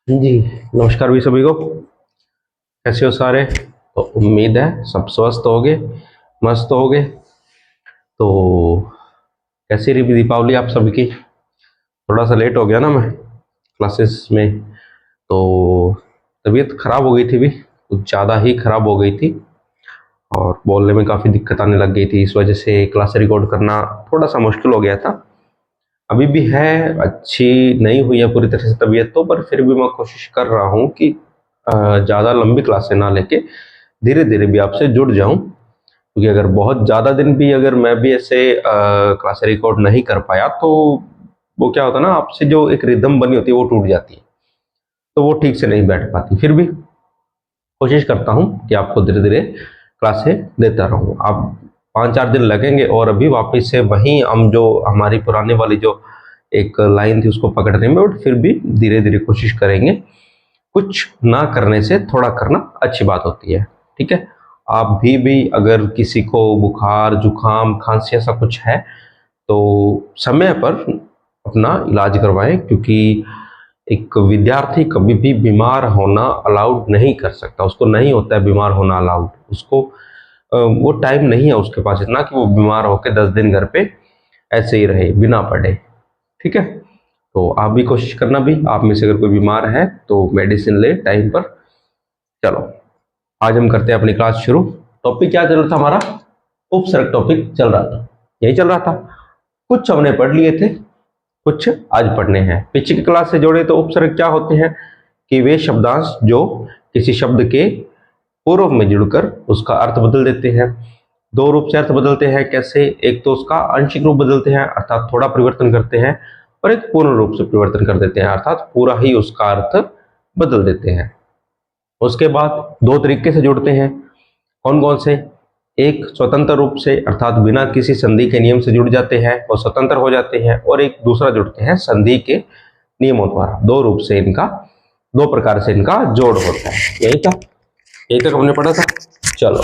जी, नमस्कार भी सभी को। कैसे हो सारे? तो उम्मीद है सब स्वस्थ होगे, मस्त होगे। तो कैसी रही दीपावली आप सभी की? थोड़ा सा लेट हो गया ना मैं क्लासेस में, तो तबीयत खराब हो गई थी भी, कुछ ज़्यादा ही खराब हो गई थी और बोलने में काफ़ी दिक्कत आने लग गई थी। इस वजह से क्लास रिकॉर्ड करना थोड़ा सा मुश्किल हो गया था। अभी भी है, अच्छी नहीं हुई है पूरी तरह से तबीयत तो, पर फिर भी मैं कोशिश कर रहा हूँ कि ज़्यादा लंबी क्लासें ना लेके धीरे धीरे भी आपसे जुड़ जाऊं, क्योंकि अगर बहुत ज़्यादा दिन भी अगर मैं भी ऐसे क्लास रिकॉर्ड नहीं कर पाया तो वो क्या होता है ना, आपसे जो एक रिदम बनी होती है वो टूट जाती है, तो वो ठीक से नहीं बैठ पाती। फिर भी कोशिश करता हूँ कि आपको धीरे धीरे क्लासें देता रहूँ। आप 5-4 दिन लगेंगे और अभी वापस से वहीं हम जो हमारी पुराने वाली जो एक लाइन थी उसको पकड़ने में, और फिर भी धीरे धीरे कोशिश करेंगे। कुछ ना करने से थोड़ा करना अच्छी बात होती है, ठीक है? आप भी अगर किसी को बुखार जुकाम खांसी ऐसा कुछ है तो समय पर अपना इलाज करवाएं, क्योंकि एक विद्यार्थी कभी भी बीमार होना अलाउड नहीं कर सकता। उसको नहीं होता है बीमार होना अलाउड, उसको वो टाइम नहीं है उसके पास इतना कि वो बीमार होकर 10 दिन घर पे ऐसे ही रहे बिना पढ़े, ठीक है? तो आप भी कोशिश करना, भी आप में से अगर कोई बीमार है तो मेडिसिन ले टाइम पर। चलो, आज हम करते हैं अपनी क्लास शुरू। टॉपिक क्या चल रहा था हमारा? उपसर्ग टॉपिक चल रहा था, यही चल रहा था। कुछ हमने पढ़ लिए थे, कुछ आज पढ़ने हैं। पीछे की क्लास से जोड़े तो उपसर्ग क्या होते हैं कि वे शब्दांश जो किसी शब्द के पूर्व में जुड़कर उसका अर्थ बदल देते हैं। दो रूप से अर्थ बदलते हैं। कैसे? एक तो उसका आंशिक रूप बदलते हैं अर्थात थोड़ा परिवर्तन करते हैं, और एक पूर्ण रूप से परिवर्तन कर देते हैं अर्थात पूरा ही उसका अर्थ बदल देते हैं। उसके बाद दो तरीके से जुड़ते हैं। कौन कौन से? एक स्वतंत्र रूप से अर्थात बिना किसी संधि के नियम से जुड़ जाते हैं और स्वतंत्र हो जाते हैं, और एक दूसरा जुड़ते हैं संधि के नियमों द्वारा। दो रूप से इनका, दो प्रकार से इनका जोड़ होता है। यही था, यही तक हमने पढ़ा था। चलो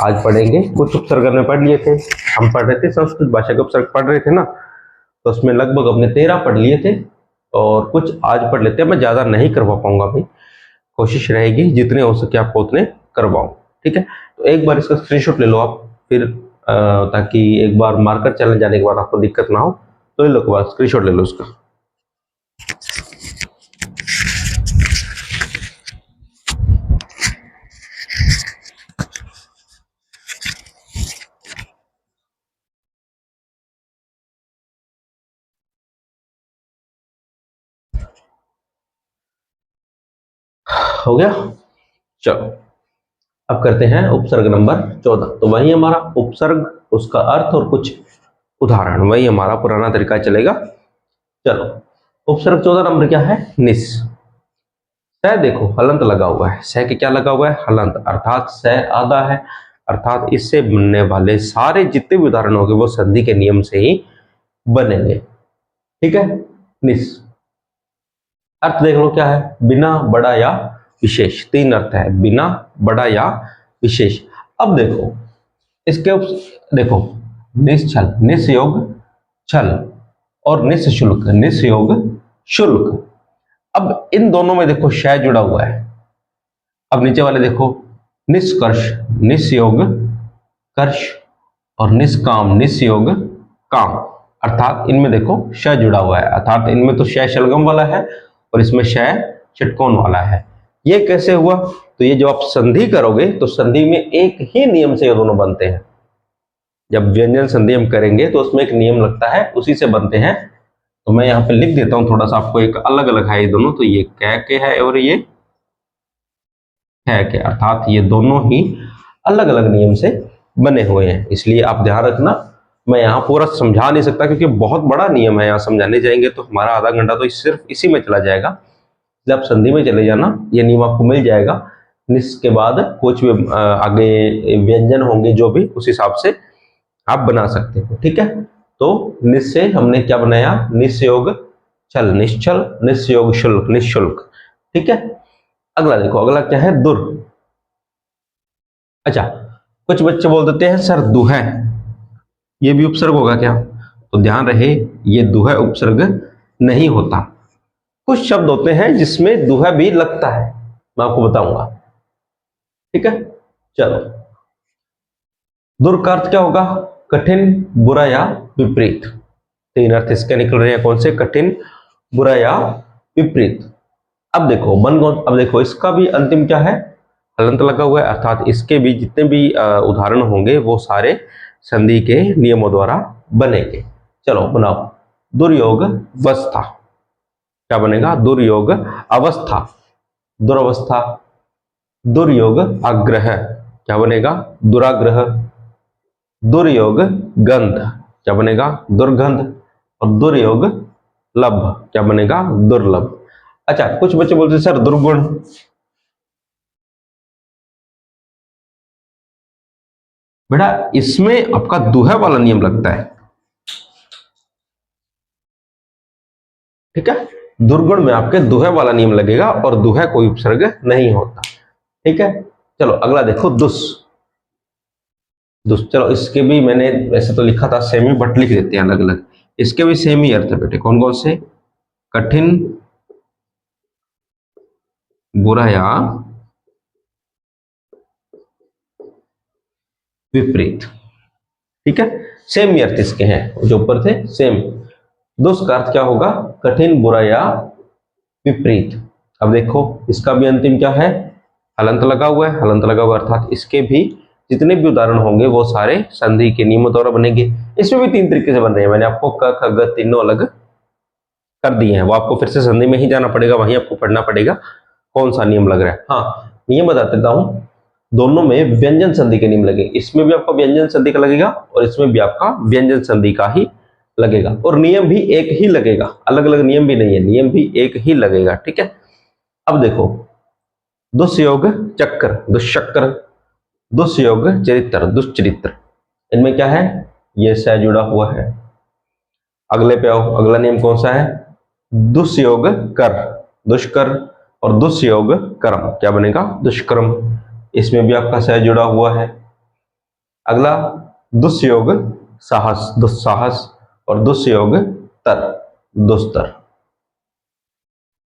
आज पढ़ेंगे कुछ उपसर्ग। हमने पढ़ लिए थे, हम पढ़ रहे थे संस्कृत भाषा के उपसर्ग पढ़ रहे थे ना, तो उसमें लगभग हमने 13 पढ़ लिए थे और कुछ आज पढ़ लेते हैं। मैं ज्यादा नहीं करवा पाऊंगा भाई, कोशिश रहेगी जितने हो सके आपको उतने करवाऊं, ठीक है? तो एक बार इसका स्क्रीनशॉट ले लो आप, फिर ताकि एक बार मार्कर चलने जाने के बाद आपको दिक्कत ना हो। तो ले लो, के बाद स्क्रीनशॉट ले लो उसका। हो गया? चलो अब करते हैं उपसर्ग नंबर 14। तो वही हमारा उपसर्ग, उसका अर्थ और कुछ उदाहरण, वही हमारा पुराना तरीका चलेगा। चलो, उपसर्ग 14 नंबर क्या है? निस। स देखो हलंत लगा हुआ है। स के क्या लगा हुआ है? हलंत, अर्थात स आधा है, अर्थात इससे बनने वाले सारे जितने भी उदाहरण होंगे वो संधि के नियम से ही बनेंगे, ठीक है? निस। अर्थ देख लो क्या है? बिना, बड़ा या विशेष। तीन अर्थ है, बिना, बड़ा या विशेष। अब देखो इसके देखो, निश्चल, निस्योग छल, और निःशुल्क, निःयोग शुल्क। अब इन दोनों में देखो शय जुड़ा हुआ है। अब नीचे वाले देखो, निष्कर्ष, निस्योग कर्ष, और निष्काम, निस्योग काम। अर्थात इनमें देखो श जुड़ा हुआ है, अर्थात इनमें तो श शलगम वाला है और इसमें श षटकोण वाला है। ये कैसे हुआ? तो ये जो आप संधि करोगे तो संधि में एक ही नियम से ये दोनों बनते हैं। जब व्यंजन संधि हम करेंगे तो उसमें एक नियम लगता है, उसी से बनते हैं। तो मैं यहाँ पे लिख देता हूँ थोड़ा सा आपको, एक अलग अलग है ये दोनों। तो ये कै के है और ये है के, अर्थात ये दोनों ही अलग अलग नियम से बने हुए हैं। इसलिए आप ध्यान रखना, मैं यहाँ पूरा समझा नहीं सकता क्योंकि बहुत बड़ा नियम है। यहाँ समझाने जाएंगे तो हमारा आधा घंटा तो सिर्फ इसी में चला जाएगा। इसलिए आप संधि में चले जाना, ये नियम आपको मिल जाएगा। निस के बाद कुछ भी आगे व्यंजन होंगे जो भी, उस हिसाब से आप बना सकते हो, ठीक है? तो निस से हमने क्या बनाया? निस्योग छल, निश्चल, निस्योग शुल्क, निःशुल्क, ठीक है? अगला देखो, अगला क्या है? दुर। अच्छा, कुछ बच्चे बोल देते हैं सर दुह, ये भी उपसर्ग होगा क्या? तो ध्यान रहे, ये दुह उपसर्ग नहीं होता। कुछ शब्द होते हैं जिसमें दुहा भी लगता है, मैं आपको बताऊंगा। ठीक है, चलो। दुर का अर्थ क्या होगा? कठिन, बुरा या विपरीत। तीन अर्थ इसके निकल रहे हैं, कौन से? कठिन, बुरा या विपरीत। अब देखो अब देखो इसका भी अंतिम क्या है? हलंत लगा हुआ है, अर्थात इसके भी जितने भी उदाहरण होंगे वो सारे संधि के नियमों द्वारा बनेंगे। चलो बनाओ। दुर्योग वस्था, क्या बनेगा? दुर्योग अवस्था, दुरवस्था। दुर्योग आग्रह, क्या बनेगा? दुराग्रह। दुर्योग गंध, क्या बनेगा? दुर्गंध। और दुर्योग लभ, क्या बनेगा? दुर्लभ। अच्छा, कुछ बच्चे बोलते हैं सर दुर्गुण। बेटा इसमें आपका दुहा वाला नियम लगता है। ठीक है, दुर्गुण में आपके दुहा वाला नियम लगेगा और दुहा कोई उपसर्ग नहीं होता। ठीक है, चलो अगला देखो दुस। दुस, चलो इसके भी मैंने वैसे तो लिखा था सेमी, बट लिख देते हैं अलग अलग। इसके भी सेम ही अर्थ है बेटे। कौन कौन से? कठिन, बुरा या विपरीत। ठीक है, सेम ही अर्थ इसके हैं जो ऊपर थे, सेम। दुष्ट का अर्थ क्या होगा? कठिन, बुरा या विपरीत। अब देखो इसका भी अंतिम क्या है? हलंत लगा हुआ है, हलंत लगा हुआ अर्थात इसके भी जितने भी उदाहरण होंगे वो सारे संधि के नियमों द्वारा बनेंगे। इसमें भी तीन तरीके से बन रहे हैं, मैंने आपको क ख ग तीनों अलग कर दिए हैं। वो आपको फिर से संधि में ही जाना पड़ेगा, वहीं आपको पढ़ना पड़ेगा कौन सा नियम लग रहा है। हाँ, नियम बता देता हूं। दोनों में व्यंजन संधि के नियम लगेंगे। इसमें भी आपका व्यंजन संधि का लगेगा और इसमें भी आपका व्यंजन संधि का ही लगेगा, और नियम भी एक ही लगेगा, अलग अलग नियम भी नहीं है, नियम भी एक ही लगेगा। ठीक है, अब देखो दुष्योग चक्र, दुष्चक्र, दुष्योग चरित्र, दुष्चरित्र। इनमें क्या है? ये से जुड़ा हुआ है। अगले पे आओ, अगला नियम कौन सा है? दुष्योग कर, दुष्कर। और दुष्योग कर्म, क्या बनेगा? दुष्कर्म। इसमें भी आपका सह जुड़ा हुआ है। अगला दुष्योग साहस, दुस्साहस। और दुष्योग तर, दुस्तर।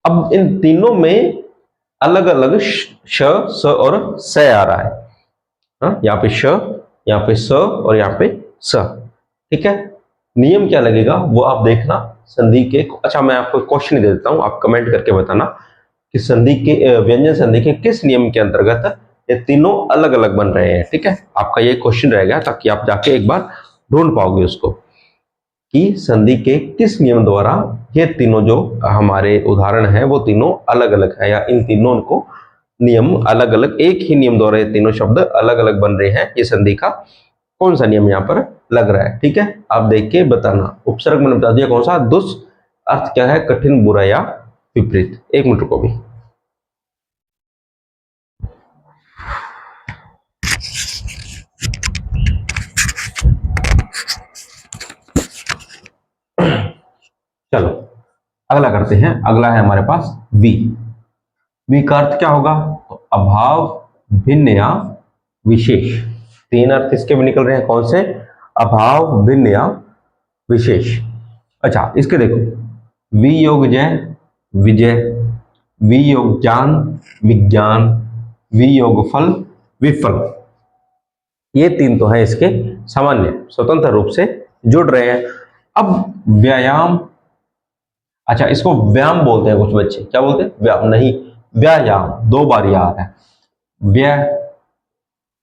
अब इन तीनों में अलग अलग श, स और स आ रहा है। हाँ, यहाँ पे श, यहाँ पे स और यहाँ पे स। ठीक है, नियम क्या लगेगा वो आप देखना संधि के। अच्छा, मैं आपको क्वेश्चन दे देता हूं, आप कमेंट करके बताना कि संधि के व्यंजन संधि के किस नियम के अंतर्गत ये तीनों अलग अलग बन रहे हैं। ठीक है, आपका ये क्वेश्चन रहेगा ताकि आप जाके एक बार ढूंढ पाओगे उसको कि संधि के किस नियम द्वारा ये तीनों जो हमारे उदाहरण हैं वो तीनों अलग अलग है, या इन तीनों को नियम अलग अलग, एक ही नियम द्वारा ये तीनों शब्द अलग अलग बन रहे हैं। ये संधि का कौन सा नियम यहाँ पर लग रहा है? ठीक है, आप देख के बताना। उपसर्ग मैंने बता दिया कौन सा, दुष्। अर्थ क्या है? कठिन, बुरा या विपरीत। एक मिनट को भी। चलो अगला करते हैं। अगला है हमारे पास वी। वी का अर्थ क्या होगा? तो अभाव, भिन्न या विशेष। तीन अर्थ इसके भी निकल रहे हैं, कौन से? अभाव, भिन्न या विशेष। अच्छा, इसके देखो, वी योग जय, विजय। वी योग ज्ञान, विज्ञान। वी योग फल, विफल। ये तीन तो है इसके सामान्य, स्वतंत्र रूप से जुड़ रहे हैं। अब व्यायाम, अच्छा इसको व्यायाम बोलते हैं कुछ बच्चे, क्या बोलते हैं? व्यायाम नहीं, व्यायाम। दो बार ये आ रहा है, व्यय,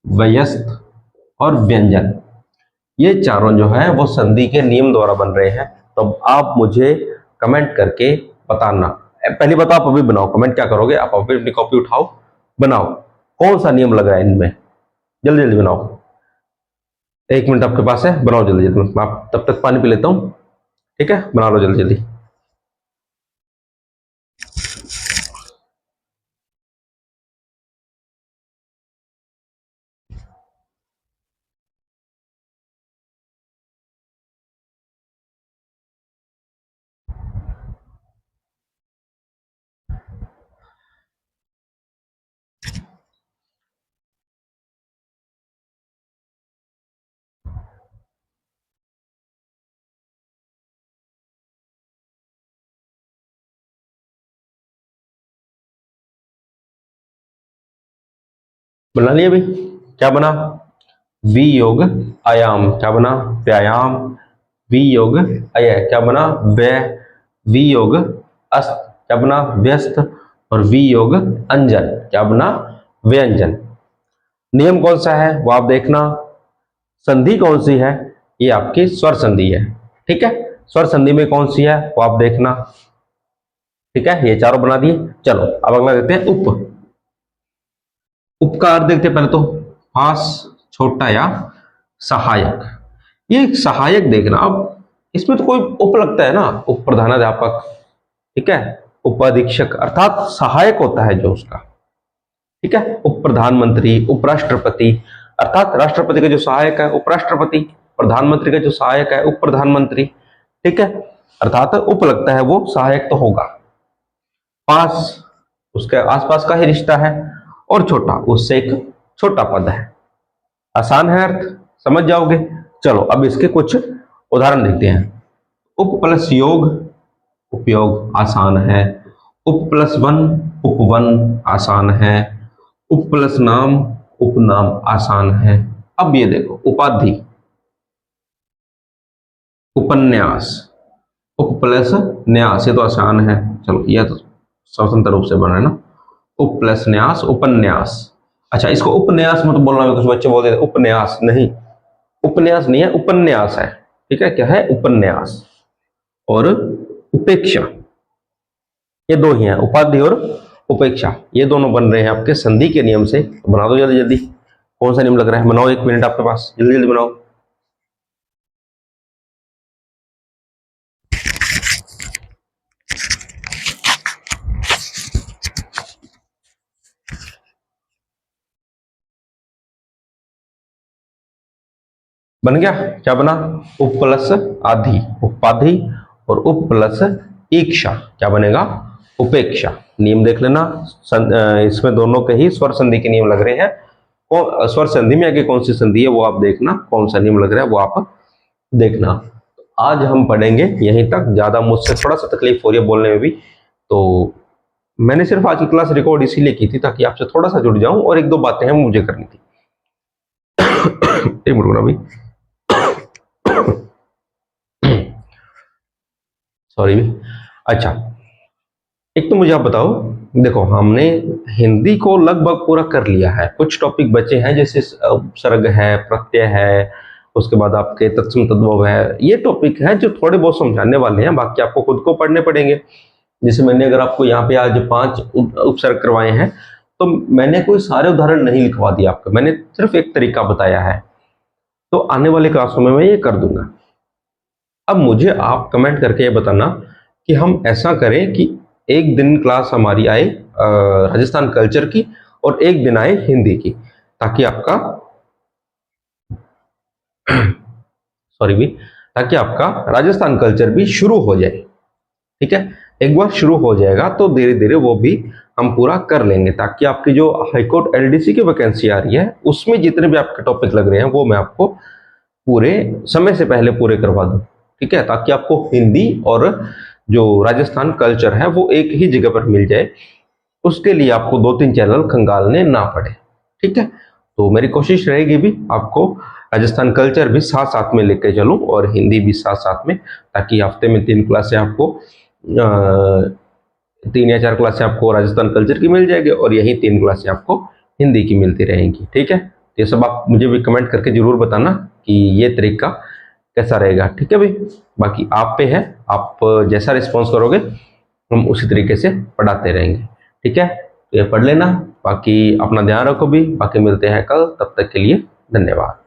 व्यस्त और व्यंजन। ये चारों जो है वो संधि के नियम द्वारा बन रहे हैं। तो आप मुझे कमेंट करके बताना। पहले बताओ, आप अभी बनाओ। कमेंट क्या करोगे आप? अभी अपनी कॉपी उठाओ, बनाओ कौन सा नियम लग रहा है इनमें। जल्दी जल्दी बनाओ, एक मिनट आपके पास है, बनाओ जल्दी जल्दी। मैं आप तब तक पानी पी लेता हूँ। ठीक है, बना लो जल्दी जल्दी। बना लिया भाई। क्या बना? वियोग आयाम। क्या बना? व्यायाम। वियोग अय। क्या बना? व्यय। वियोग अस्त। क्या बना? व्यस्त। और वियोग अंजन। क्या बना? व्यंजन। नियम कौन सा है वो आप देखना। संधि कौन सी है? ये आपकी स्वर संधि है। ठीक है, स्वर संधि में कौन सी है वो आप देखना। ठीक है, ये चारों बना दिए। चलो अब अगला देखते हैं उप। उप का अर्थ देखते हैं पहले तो। हास, छोटा या सहायक। ये एक सहायक देखना। अब इसमें तो कोई उप लगता है ना, उप प्रधानाध्यापक, ठीक है, उप अधीक्षक, अर्थात सहायक होता है जो उसका। ठीक है, उप प्रधानमंत्री, उपराष्ट्रपति, अर्थात राष्ट्रपति का जो सहायक है उपराष्ट्रपति, प्रधानमंत्री का जो सहायक है उप प्रधानमंत्री। ठीक है, अर्थात उप लगता है वो सहायक तो होगा। पास, उसके आसपास का ही रिश्ता है। और छोटा, उससे एक छोटा पद है। आसान है अर्थ, समझ जाओगे। चलो अब इसके कुछ उदाहरण देखते हैं। उप प्लस योग, उपयोग आसान है। उप प्लस वन, उपवन आसान है। उप प्लस नाम, उपनाम आसान है। अब ये देखो उपाधि, उपन्यास, उप प्लस न्यास, ये तो आसान है। चलो यह तो स्वतंत्र रूप से बना है ना। उप प्लस न्यास, उपन्यास। अच्छा, इसको उपन्यास मत बोलना, कुछ बच्चे बोलते हैं उपन्यास, नहीं, उपन्यास नहीं है, उपन्यास है। ठीक है, क्या है? उपन्यास। और उपेक्षा, ये दो ही हैं, उपाधि और उपेक्षा, ये दोनों बन रहे हैं आपके संधि के नियम से। तो बना दो जल्दी जल्दी। कौन सा नियम लग रहा है? बनाओ, 1 मिनट आपके पास, जल्दी जल्दी बनाओ। बन गया? क्या बना? उप प्लस आधि, उपाधि, और उप प्लस ईक्षा, क्या बनेगा? उपेक्षा। नियम देख लेना। इसमें दोनों के ही स्वर संधि के नियम लग रहे हैं। स्वर संधि में आगे कौन सी संधि है वो आप देखना, कौन सा नियम लग रहा है वो आप देखना। आज हम पढ़ेंगे यहीं तक। ज्यादा मुझसे थोड़ा सा तकलीफ हो रही है बोलने में भी, तो मैंने सिर्फ आज की क्लास रिकॉर्ड इसीलिए की थी ताकि आपसे थोड़ा सा जुड़ जाऊं, और एक दो बातें हैं मुझे करनी थी। एक मिनट भाई, सॉरी। अच्छा, एक तो मुझे आप बताओ, देखो हमने हिंदी को लगभग पूरा कर लिया है। कुछ टॉपिक बचे हैं, जैसे उपसर्ग है, प्रत्यय है, उसके बाद आपके तत्सम तद्भव है। ये टॉपिक है जो थोड़े बहुत समझाने वाले हैं, बाकी आपको खुद को पढ़ने पड़ेंगे। जैसे मैंने अगर आपको यहाँ पे आज 5 उपसर्ग करवाए हैं, तो मैंने कोई सारे उदाहरण नहीं लिखवा दिया आपको, मैंने सिर्फ एक तरीका बताया है। तो आने वाले क्लासों में मैं ये कर दूंगा। अब मुझे आप कमेंट करके ये बताना कि हम ऐसा करें कि एक दिन क्लास हमारी आए राजस्थान कल्चर की, और एक दिन आए हिंदी की, ताकि आपका सॉरी भी, ताकि आपका राजस्थान कल्चर भी शुरू हो जाए। ठीक है, एक बार शुरू हो जाएगा तो धीरे धीरे वो भी हम पूरा कर लेंगे, ताकि आपकी जो हाईकोर्ट एलडीसी की वैकेंसी आ रही है उसमें जितने भी आपके टॉपिक लग रहे हैं वो मैं आपको पूरे समय से पहले पूरे करवा दूं। ठीक है, ताकि आपको हिंदी और जो राजस्थान कल्चर है वो एक ही जगह पर मिल जाए, उसके लिए आपको 2-3 चैनल खंगालने ना पड़े। ठीक है, तो मेरी कोशिश रहेगी भी आपको राजस्थान कल्चर भी साथ साथ में लेके चलूं और हिंदी भी साथ साथ में, ताकि हफ्ते में 3 क्लासें आपको 3 या 4 क्लासें आपको राजस्थान कल्चर की मिल जाएगी, और यही 3 क्लासें आपको हिंदी की मिलती रहेंगी। ठीक है, तो ये सब आप मुझे भी कमेंट करके जरूर बताना कि ये तरीका कैसा रहेगा। ठीक है भाई, बाकी आप पे है, आप जैसा रिस्पॉन्स करोगे हम उसी तरीके से पढ़ाते रहेंगे। ठीक है, तो ये पढ़ लेना, बाकी अपना ध्यान रखो भी। बाकी मिलते हैं कल, तब तक के लिए धन्यवाद।